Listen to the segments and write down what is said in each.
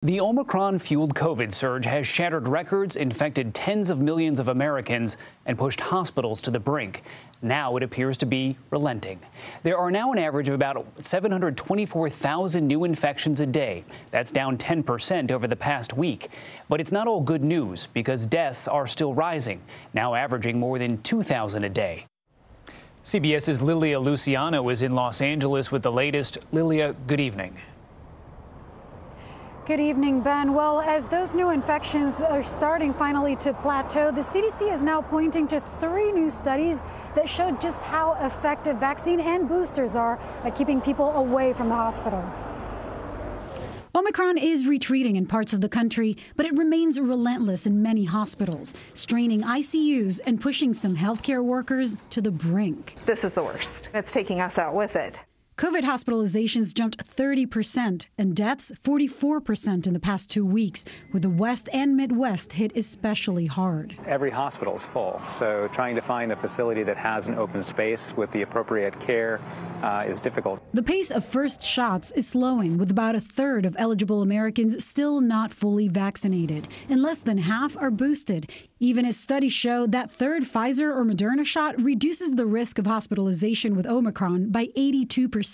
The Omicron-fueled COVID surge has shattered records, infected tens of millions of Americans, and pushed hospitals to the brink. Now it appears to be relenting. There are now an average of about 724,000 new infections a day. That's down 10% over the past week. But it's not all good news because deaths are still rising, now averaging more than 2,000 a day. CBS's Lilia Luciano is in Los Angeles with the latest. Lilia, good evening. Good evening, Ben. Well, as those new infections are starting finally to plateau, the CDC is now pointing to 3 new studies that showed just how effective vaccine and boosters are at keeping people away from the hospital. Omicron is retreating in parts of the country, but it remains relentless in many hospitals, straining ICUs and pushing some healthcare workers to the brink. This is the worst. It's taking us out with it. COVID hospitalizations jumped 30% and deaths 44% in the past 2 weeks, with the West and Midwest hit especially hard. Every hospital is full, so trying to find a facility that has an open space with the appropriate care is difficult. The pace of first shots is slowing, with about a third of eligible Americans still not fully vaccinated, and less than half are boosted. Even as studies show that third Pfizer or Moderna shot reduces the risk of hospitalization with Omicron by 82%.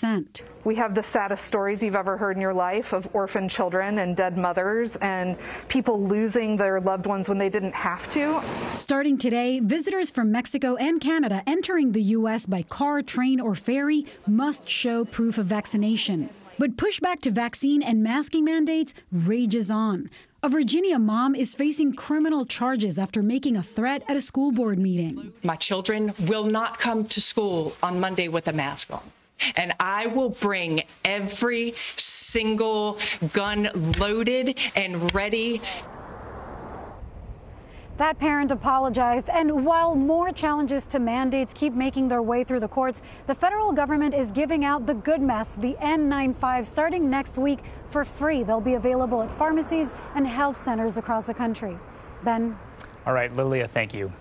We have the saddest stories you've ever heard in your life of orphan children and dead mothers and people losing their loved ones when they didn't have to. Starting today, visitors from Mexico and Canada entering the U.S. by car, train, or ferry must show proof of vaccination. But pushback to vaccine and masking mandates rages on. A Virginia mom is facing criminal charges after making a threat at a school board meeting. My children will not come to school on Monday with a mask on, and I will bring every single gun loaded and ready. That parent apologized, and while more challenges to mandates keep making their way through the courts, the federal government is giving out the good mess, the N95, starting next week for free. They'll be available at pharmacies and health centers across the country. Ben? All right, Lilia, thank you.